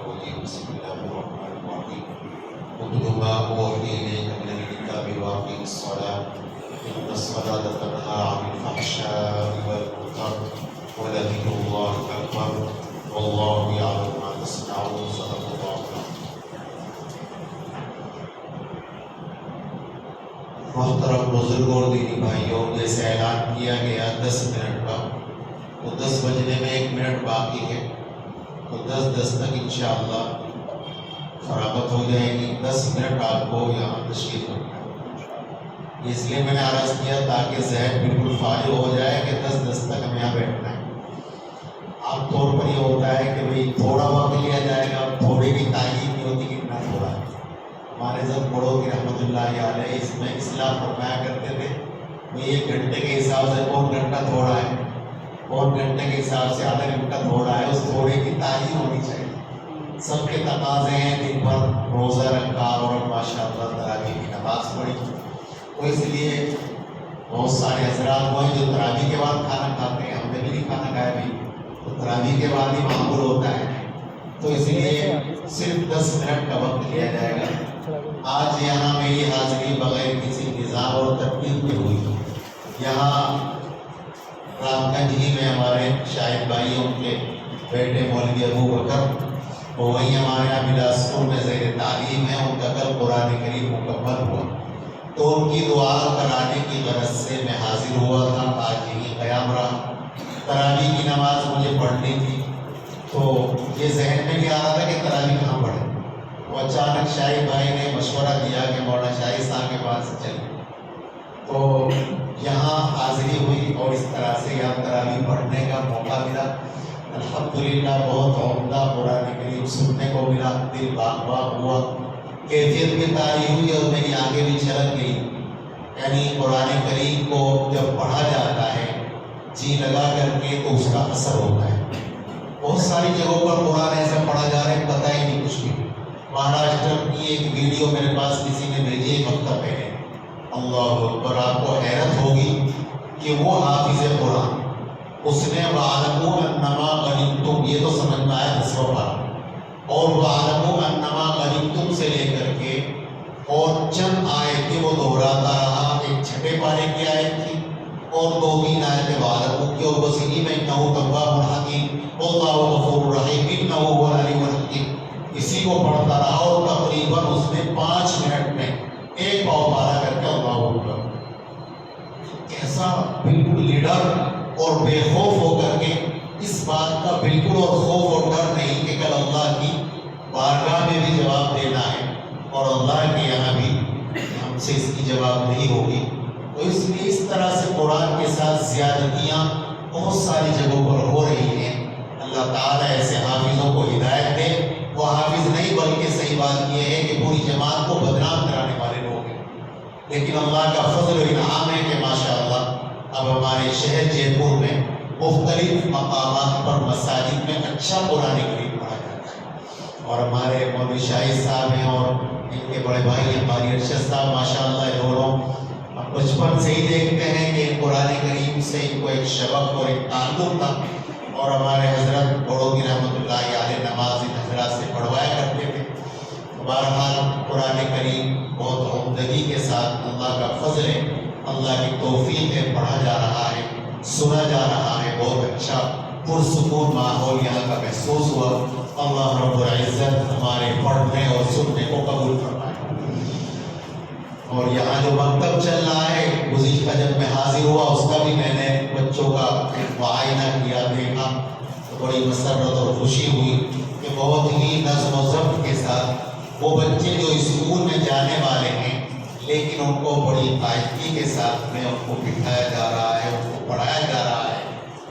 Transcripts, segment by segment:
الرجيم بسم الله الرحمن الرحيم اتل ما أوحي إليك من الكتاب وأقم الصلاة إن الصلاة تنهى عن الفحشاء والمنكر ولذكر الله أكبر والله يعلم ما تصنعون صدق الله العظيم. محترم بزرگوں اور دینی بھائیوں، جیسے اعلان کیا گیا 10 منٹ کا، تو 10 بجنے میں 1 منٹ باقی ہے، تو 10 تک انشاءاللہ فراغت ہو جائے گی. 10 منٹ آپ کو یہاں تشریف رکھنا ہے. اس لیے میں نے عرض کیا تاکہ ذہن بالکل فارغ ہو جائے کہ 10 تک ہمیں یہاں بیٹھنا ہے. عام طور پر یہ ہوتا ہے کہ بھئی تھوڑا وقت لیا جائے گا، تھوڑی بھی تعین نہیں ہوتی کتنا تھوڑا ہے. ہمارے سب بڑوں کی رحمت اللہ علیہ اس میں اصلاح فرمایا کرتے تھے، بھئی 1 گھنٹے کے حساب سے کون گھنٹہ تھوڑا ہے، کون گھنٹے کے حساب سے آدھا گھنٹہ تھوڑا ہے. اس تھوڑے کی تعین ہونی چاہیے. سب کے تقاضے ہیں، دن بھر روزہ رکھا اور ماشاءاللہ تراویح کی نماز پڑھی، تو اس لیے بہت سارے حضرات وہ ہیں جو تراویح کے بعد کھانا کھاتے ہیں. ہم نے بھی نہیں کھانا کھایا بھی، تو تراویح کے بعد ہی معمول ہوتا ہے. تو اس لیے صرف 10 منٹ کا وقت لیا جائے گا. آج یہاں میری حاضری بغیر کسی نظام اور ترتیب کے ہوئی. یہاں رام گنج ہی میں ہمارے شاہد بھائی ان کے بیٹے مولوی ابو بکر، وہ وہیں ہمارے یہاں بلاسپور میں زیر تعلیم ہے. ان کا کل قرآن کریم مکمل ہوا، تو ان کی دعا کرانے کی غرض سے میں حاضر ہوا تھا. آج یہی قیام رہا. تراویح کی نماز مجھے پڑھنی تھی، تو یہ ذہن میں نہیں آ رہا تھا کہ تراویح کہاں پڑھیں. تو اچانک شاہد بھائی نے مشورہ دیا کہ مولانا شاہد صاحب کے پاس سے چلیں، تو یہاں حاضری ہوئی اور اس طرح سے یہاں تراویح پڑھنے کا موقع ملا. الحمدللہ بہت عمدہ قرآن کریم سننے کو ملا. دل باغ باغ ہوا، کیفیت بھی طاری ہوئی اور میری آنکھیں بھی چھلک گئی. یعنی قرآن کریم کو جب پڑھا جاتا ہے جی لگا کر کے تو اس کا اثر ہوتا ہے. بہت ساری جگہوں پر قرآن ایسا پڑھا جا رہا ہے پتہ ہی نہیں کچھ بھی. مہاراشٹر کی ایک ویڈیو میرے پاس کسی نے بھیجی ایک ہفتہ پہلے، اللہ اکبر، آپ کو حیرت ہوگی کہ وہ حافظ قرآن، اس نے وَاعْلَمُوا أَنَّمَا غَنِمْتُمْ، یہ تو سمجھ میں آیا 10واں پارہ، اور وَاعْلَمُوا أَنَّمَا غَنِمْتُمْ سے لے کر کے اور چند آیتیں وہ دہراتا رہا. ایک 6 پارے کی آیت تھی اور 2-3 آیتیں وَاعْلَمُوا کی، اور بس انہی میں إِنَّهُ تَوَّابٌ حَكِيمٌ وَاللَّهُ غَفُورٌ رَحِيمٌ إِنَّهُ هُوَ الْعَلِيُّ الْحَكِيمُ. اسی کو پڑھتا رہا اور تقریباً اس نے 5 منٹ میں 1 پاؤ پارا کر کے اللہ اکبر. ایسا بالکل لیڈر اور بے خوف ہو کر کے اس بات کا بالکل اور خوف اور ڈر نہیں کہ کل اللہ کی بارگاہ میں بھی جواب دینا ہے اور اللہ کے یہاں بھی ہم سے اس کی جواب نہیں ہوگی. تو اس لیے اس طرح سے قرآن کے ساتھ زیادتیاں بہت ساری جگہوں پر ہو رہی ہیں. اللہ تعالیٰ ایسے حافظوں کو ہدایت دے. وہ حافظ نہیں بلکہ صحیح بات یہ ہے کہ پوری جماعت کو بدنام کرانے والے لوگ ہیں. لیکن اللہ کا فضل و انعام ہے کہ ماشاءاللہ اب ہمارے شہر جے پور میں مختلف مقامات پر مساجد میں اچھا قرآن کریم پڑھا جاتا ہے. اور ہمارے مولوی شاہد صاحب ہیں اور ان کے بڑے بھائی ہیں قاری ارشد صاحب، ماشاءاللہ یہ دونوں بچپن سے ہی دیکھتے ہیں کہ قرآن کریم سے ان کو ایک شوق اور ایک تعلق تھا. اور ہمارے حضرت بڑوں کی رحمت اللہ علیہ نماز ان حضرات سے پڑھوایا کرتے تھے. بہرحال قرآن کریم بہت عمدگی کے ساتھ اللہ کا فضل ہے، اللہ کی توفیق ہے، پڑھا جا رہا ہے، سنا جا رہا ہے. بہت اچھا پرسکون ماحول یہاں کا محسوس ہوا. اللہ رب العزت ہمارے پڑھنے اور سننے کو قبول فرمائے. اور یہاں جو مکتب چل رہا ہے گزشتہ جب میں حاضر ہوا اس کا بھی میں نے بچوں کا ایک معائنہ کیا، دیکھا تو بڑی مسرت اور خوشی ہوئی کہ بہت ہی نظم و ضبط کے ساتھ وہ بچے جو اسکول میں جانے والے ہیں لیکن ان کو بڑی قاعدگی کے ساتھ میں ان کو بٹھایا جا رہا ہے، ان کو پڑھایا جا رہا ہے.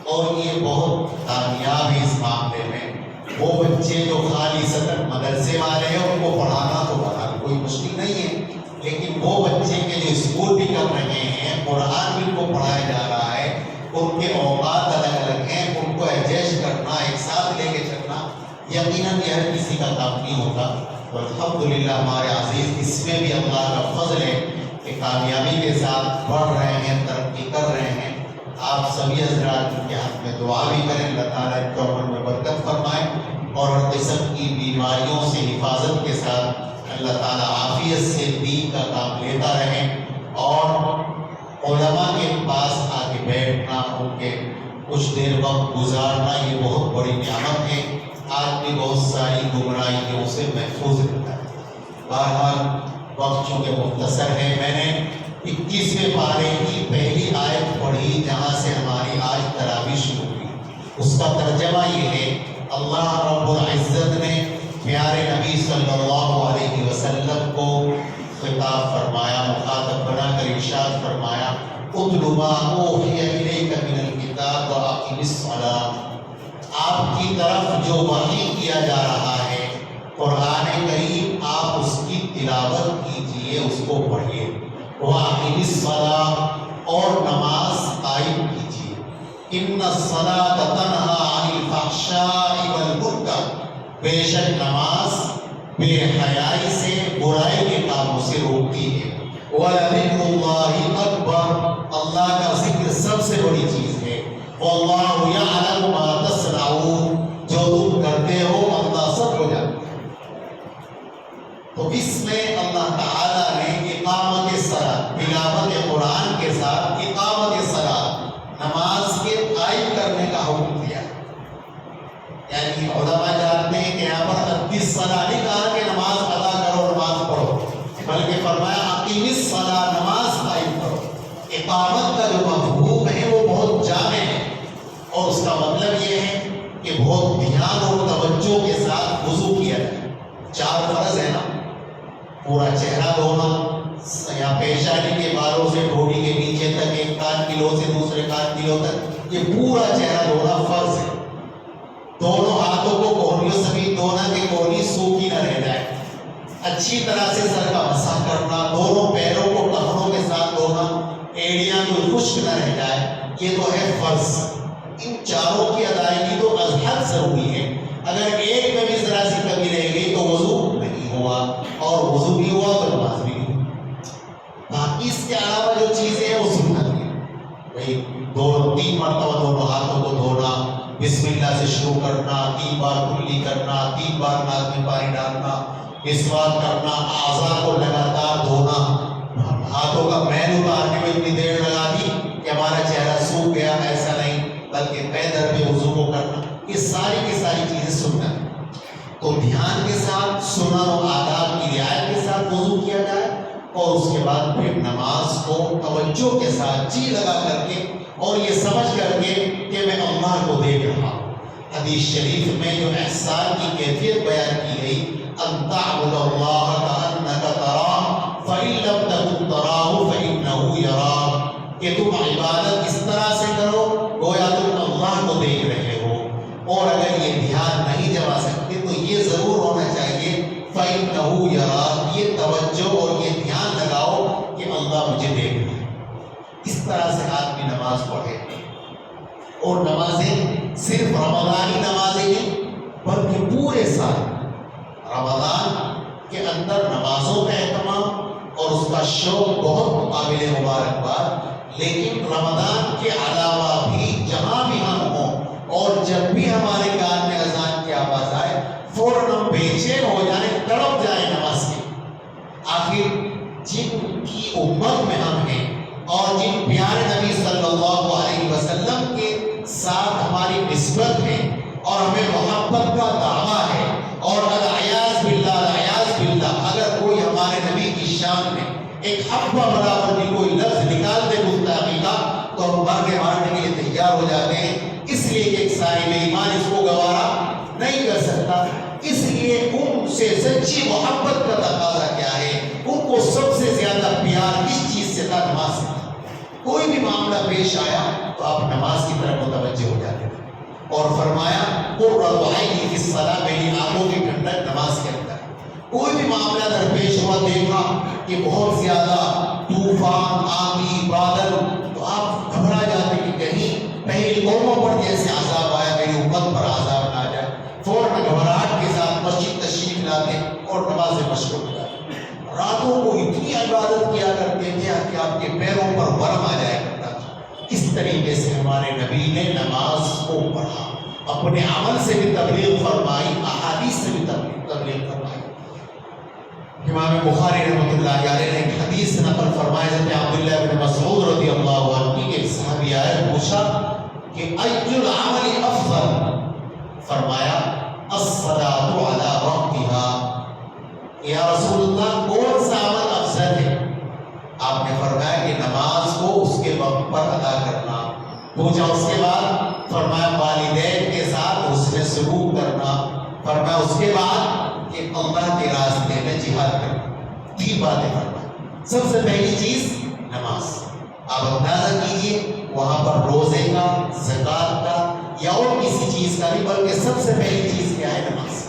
اور یہ بہت کامیاب ہے اس معاملے میں. وہ بچے جو خالی سطر مدرسے والے ہیں ان کو پڑھانا تو بہرحال کوئی مشکل نہیں ہے، لیکن وہ بچے کے جو اسکول بھی کر رہے ہیں قرآن بھی ان کو پڑھایا جا رہا ہے، ان کے اوقات الگ الگ ہیں، ان کو ایڈجسٹ کرنا، ایک ساتھ لے کے چلنا یقیناً یہ ہر کسی کا کام نہیں ہوتا. اور الحمدللہ ہمارے عزیز اس میں بھی اللہ کا فضل ہے کہ کامیابی کے ساتھ بڑھ رہے ہیں، ترقی کر رہے ہیں. آپ سبھی حضرات کے ہاتھ میں دعا بھی کریں، اللہ تعالیٰ ان کے عمر میں برکت فرمائے اور ہر قسم کی بیماریوں سے حفاظت کے ساتھ اللہ تعالیٰ عافیت سے دین کا کام لیتا رہے، اور علماء کے پاس آ کے بیٹھنا، ان کے کچھ دیر وقت گزارنا، یہ بہت بڑی نعمت ہے۔ آج بھی بہت ساری گمراہیوں سے محفوظ رہتا ہے۔ بہرحال وقت چونکہ مختصر ہے، میں نے 21ویں پارے کی پہلی آیت پڑھی جہاں سے ہماری آج تراویح شروع ہوئی۔ اس کا ترجمہ یہ ہے، اللہ رب العزت نے پیارے نبی صلی اللہ علیہ وسلم کو خطاب فرمایا، مخاطب بنا کر ارشاد فرمایا، اتل ما اوحی الیک من الکتاب واقم الصلاۃ۔ آپ کی طرف جو وحی کیا جا رہا ہے قرآن کریم، آپ اس کی تلاوت کیجئے، اس کو پڑھیے۔ واقم الصلاۃ، اور نماز قائم کیجئے۔ ان الصلاۃ تنہی عن الفحشاء والمنکر، بے شک نماز بے حیائی سے، برائی کے کاموں سے روکتی ہے۔ وَلَذِكْرُ اللَّهِ أَكْبَرُ، اللہ کا ذکر سب سے بڑی چیز ہے۔ وَاللَّهُ يَعْلَمُ مَا تَصْنَعُونَ، جو تم کرتے ہو اللہ سب کو جانتا ہے۔ تو اس میں اللہ تعالیٰ نے اقامت صلاۃ، تلاوت قرآن کے ساتھ اقامت صلاۃ، نماز کے قائم کرنے کا حکم دیا۔ یعنی علماء جانتے ہیں کہ یہاں پر اقیم الصلاۃ نہیں کہا کہ نماز ادا کرو، نماز پڑھو، بلکہ فرمایا اقیم الصلاۃ، نماز قائم کرو۔ اقامت کا جو مفہوم ہے وہ بہت جامع ہے، اور اس کا مطلب یہ ہے کہ بہت دھیان اور توجہ کے ساتھ وضو کیا جائے۔ 4 فرض ہے نا، پورا چہرہ دھونا، یا پیشانی کے بالوں سے ٹھوڑی کے نیچے تک، ایک کان کلو سے دوسرے کان کلو تک، یہ پورا چہرہ دھونا فرض ہے۔ دونوں ہاتھوں کو کونیوں سمیت دھونا کہ کونی سوکھی نہ رہ جائے۔ اچھی طرح سے سر کا مسح کرنا، دونوں پیروں کو ٹخنوں کے ساتھ دھونا، ایڑیاں کوئی خشک نہ رہ جائے، یہ تو ہے فرض۔ ان چاروں کی ادائیگی تو از حد ضروری ہے۔ اگر ایک میں بھی ذرا سی کمی رہ گئی تو وضو نہیں ہوا، اور وضو بھی ہوا تو نماز بھی نہیں ہوئی۔ باقی اس کے علاوہ جو چیزیں ہیں وہ سنت ہیں، بھائی 2-3 مرتبہ دونوں ہاتھوں کو دھونا، بسم اللہ سے شروع کرنا، 3 بار کلی کرنا، 3 بار ناک میں پانی ڈالنا، مسواک کرنا، اعضاء کو لگاتار دھونا، ہاتھوں کا میل اتارنے میں اتنی دیر لگا دی کہ ہمارا چہرہ سوکھ گیا، ایسا نہیں، بلکہ پیدر پہ وضو کو کرنا، یہ ساری کی ساری چیزیں سنت۔ تو دھیان کے ساتھ، سنن و آداب کی رعایت کے ساتھ وضو کیا جائے، اور اس کے بعد پھر نماز کو توجہ کے ساتھ جی لگا کر کے، اور یہ سمجھ کر کے کہ میں اللہ کو دیکھ رہا ہوں۔ حدیث شریف میں جو احسان کی کیفیت بیان کی گئی، ان تعبد اللہ کأنک تراہ فإن لم تکن تراہ فإنہ یراک، کہ تم عبادت اس طرح سے کرو گویا تم اللہ کو دیکھ رہے ہو، اور اگر یہ دھیان نہیں جما سکتے تو یہ ضرور ہونا چاہیے فإنہ یراک، یہ توجہ اور یہ دھیان لگاؤ کہ اللہ مجھے دیکھ رہا ہے۔ اس طرح سے آدمی نماز پڑھے، اور نمازیں صرف رمضانی نمازیں نہیں بلکہ پورے سال رمضان کے اندر نمازوں کا اہتمام اور اس کا شوق بہت قابل مبارکباد، لیکن رمضان کے علاوہ بھی جہاں بھی ہم ہوں اور جب بھی ہمارے کان میں اذان کی آواز آئے فوراً ہم بے چین ہو جائیں، تڑپ جائیں نماز کی۔ آخر جن کی امت میں ہم ہیں اور جن پیارے نبی صلی اللہ علیہ وسلم کے ساتھ ہماری نسبت ہے اور ہمیں محبت کا دعویٰ ہے، اور العیاذ باللہ اگر کوئی ہمارے نبی کی شان میں ایک حبہ برابر بھی کوئی لفظ نکال دے گستاخی کا تو ہم مارنے کے لیے تیار ہو جاتے ہیں، اس لیے کہ ایک صاحب ایمان اس کو گوارا نہیں کر سکتا۔ اس لیے ان سے سچی محبت کا تقاضا کیا ہے، ان کو سب سے زیادہ پیار کس چیز سے تھا؟ نماز سے۔ کوئی بھی معاملہ پیش آیا تو آپ نماز کی طرف متوجہ ہو جاتے تھے، اور فرمایا قرۃ عینی فی الصلاۃ، میری آنکھوں کی ٹھنڈک نماز کے اندر۔ کوئی بھی معاملہ درپیش ہوا، دیکھا کہ بہت زیادہ طوفان، آندھی، بادل، تو آپ گھبرا جاتے کہ کہیں پہلی قوموں پر جیسے عذاب آیا میری امت پر عذاب نہ آ جائے، فوراً گھبراہٹ کے ساتھ مسجد تشریف لاتے اور نماز مشروع کرتے۔ راتوں کو اتنی عبادت کیا کرتے تھے کہ آپ کے پیروں پر ورم آ جایا کرتا تھا۔ اس طریقے سے ہمارے نبی نے نماز کو پڑھا، اپنے عمل سے بھی تبلیغ فرمائی، احادیث سے بھی تبلیغ فرمائی۔ امام بخاری رحمۃ اللہ علیہ نے ایک حدیث نقل فرمائی، حضرت عبداللہ بن مسعود رضی اللہ عنہ کے صحابی آئے، پوچھا کہ ای العمل افضل؟ فرمایا الصلاۃ علی وقتها، یا رسول اللہ کون سا عمل افضل ہے؟ آپ نے فرمایا کہ نماز کو اس کے وقت پر ادا کرنا۔ پوچھا اس کے بعد؟ فرمایا والدین کے ساتھ حسن سلوک کرنا۔ فرمایا اس کے بعد کہ اللہ کے راستے میں جہاد کرنا۔ تین باتیں فرمایا۔ سب سے پہلی چیز نماز۔ آپ اندازہ کیجئے وہاں پر روزے کا، زکوٰۃ کا یا اور کسی چیز کا نہیں، بلکہ سب سے پہلی چیز کیا ہے؟ نماز۔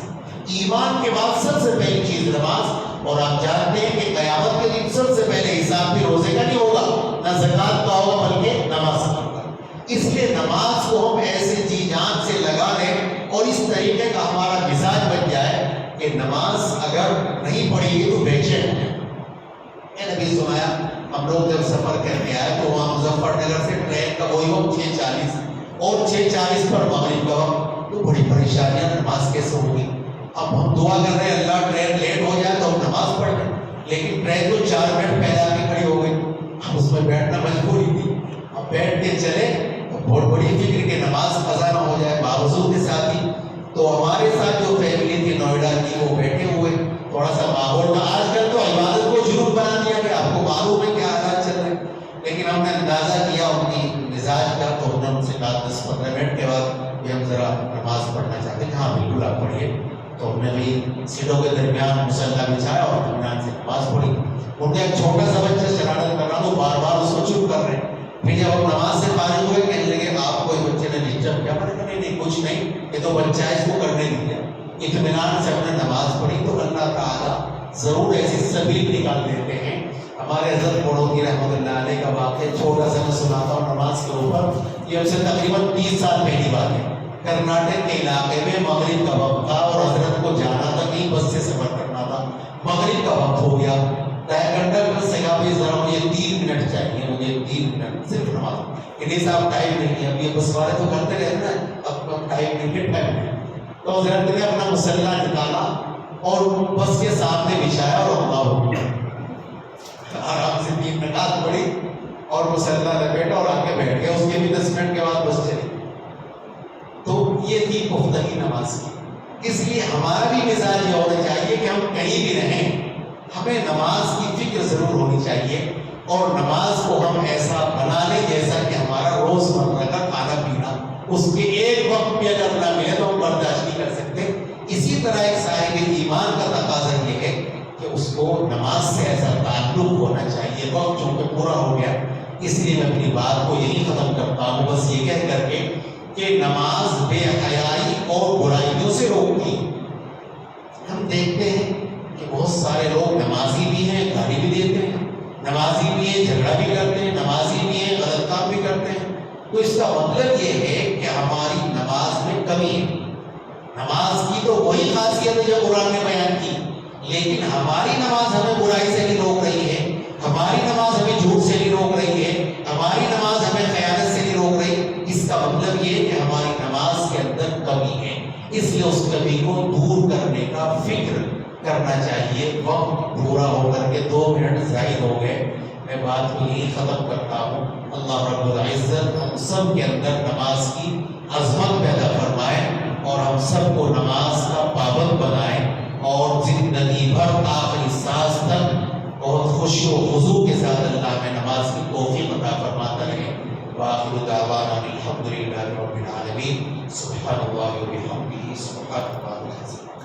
ایمان کے بعد سب سے پہلی چیز نماز۔ اور آپ جانتے ہیں کہ قیامت کے دن سب سے پہلے حساب بھی روزے کا نہیں ہوگا، نہ زکوٰۃ کا ہوگا، بلکہ نماز کا ہوگا۔ اس لیے نماز کو ہم ایسے جی جان سے لگا لیں اور اس طریقے کا ہمارا مزاج بن جائے کہ نماز اگر نہیں پڑھی گی تو بے چین ہو جائے۔ میں نے بھی سنایا، ہم لوگ جب سفر کرنے آئے تو وہاں مظفر نگر سے ٹرین کا وہی وقت 6:40 اور 6:40 پر مغرب کا وقت، تو بڑی پریشانیاں، نماز کیسے ہوگی؟ اب ہم دعا کر رہے ہیں اللہ ٹرین لیٹ ہو جائے تو ہم نماز پڑھ لیں، لیکن ٹرین تو 4 منٹ پہلے آ کے کھڑی ہو گئی، اب اس میں بیٹھنا مجبوری تھی۔ اب بیٹھ کے چلے تو بہت بڑی فکر کہ نماز قضا نہ ہو جائے، باوجود کے ساتھ ہی تو ہمارے ساتھ جو فیملی تھی نوئیڈا کی، وہ بیٹھے ہوئے، تھوڑا سا ماحول کا، آج کل تو عبادت کو جنون بنا دیا کہ آپ کو معلوم ہے کیا حالات چل رہے ہیں، لیکن ہم نے اندازہ کیا ان کی مزاج کا، تو ہم نے ان سے کہا 10-15 منٹ کے بعد کہ ہم ذرا نماز پڑھنا چاہتے ہیں۔ ہاں بالکل آپ پڑھیے۔ تو ہم نے بھی سیٹوں کے درمیان مصلی بچھایا اور اطمینان سے نماز پڑھی۔ ان کا ایک چھوٹا سا بچہ شرارت کر رہا تو بار بار اس کو چپ کر رہے ہیں۔ پھر جب ہم نماز سے فارغ ہوئے کہنے لگے آپ کو بچے نے ڈسٹرب کیا؟ میں نے کہا نہیں کچھ نہیں، یہ تو بچہ ہے، اس کو کرنے نہیں دیا۔ اطمینان سے ہم نے نماز پڑھی تو اللہ تعالیٰ ضرور ایسی سبیل نکال دیتے ہیں۔ ہمارے حضرت بڑھوتی رحمۃ اللہ علیہ کا واقعہ چھوٹا سا میں سناتا ہوں نماز کے اوپر۔ یہ ہم سے تقریباً 20 سال پہلی بات ہے۔ کرناٹک کے علاقے میں مغرب کا وقت تھا اور حضرت کو جانا تھا، کہیں بس سے سفر کرنا تھا، مغرب کا وقت ہو گیا۔ کنڈکٹر سے کہا بھائی ذرا مجھے 3 منٹ چاہیے، مجھے 3 منٹ صرف نماز۔ نہیں صاحب ٹائم نہیں ہے، اب یہ بس والے تو کرتے رہتے نا، اب ٹائم نہیں ہے، ٹائم نہیں۔ تو حضرت نے اپنا مسلح نکالا اور بس کے سامنے بچھایا اور اللہ اکبر، آرام سے 3 رکعت پڑھی اور مسلح لپیٹا اور آ کے بیٹھ گیا۔ اس کے بھی 10 منٹ کے بعد بس چلی۔ تو یہ تھی پختگی نماز کی۔ اس لیے ہمارا بھی مزاج یہ ہونا چاہیے کہ ہم کہیں بھی رہیں، ہمیں نماز کی فکر ضرور ہونی چاہیے اور نماز کو ہم ایسا بنا لیں جیسا کہ ہمارا روز مرہ کا کھانا پینا، اس کے ایک وقت بھی اگر نہ ملے تو ہم برداشت نہیں کر سکتے۔ اسی طرح ایک صاحب ایمان کا تقاضا یہ ہے کہ اس کو نماز سے ایسا تعلق ہونا چاہیے۔ وقت چونکہ پورا ہو گیا، اس لیے میں اپنی بات کو یہی ختم کرتا ہوں، بس یہ کہہ کر کے کہ نماز بے حیائی اور برائیوں سے روکتی ہے۔ ہم دیکھتے ہیں کہ بہت سارے لوگ نمازی بھی ہیں، گالی بھی دیتے ہیں، نمازی بھی ہیں، جھگڑا بھی کرتے ہیں، نمازی بھی ہیں، غلط کام بھی کرتے ہیں۔ تو اس کا مطلب یہ ہے کہ ہماری نماز میں کمی ہے۔ نماز کی تو وہی خاصیت ہے جو قرآن نے بیان کی، لیکن ہماری نماز ہمیں برائی سے نہیں روک رہی ہے، ہماری نماز ہمیں جھوٹ سے نہیں روک رہی ہے، ہماری نماز ہمیں خیانت سے نہیں روک رہی۔ اس کا مطلب یہ کہ ہماری نماز کے اندر کمی ہے، اس لیے اس کمی کو دور کرنے کا فکر کرنا چاہیے۔ وقت پورا ہو کر کے 2 منٹ زائد ہو گئے، میں بات کو یہی ختم کرتا ہوں۔ اللہ رب العزت ہم سب کے اندر نماز کی عظمت پیدا فرمائے اور ہم سب کو نماز کا پابند بنائے اور زندگی بھر آخری سانس تک بہت خوشی و خضوع کے ساتھ اللہ میں نماز کی توفیق عطا فرماتا رہے۔ وآخر دعوانا الحمد للہ رب العالمین۔ سبحان اللہ و بحمدہ، سبحان اللہ العظیم۔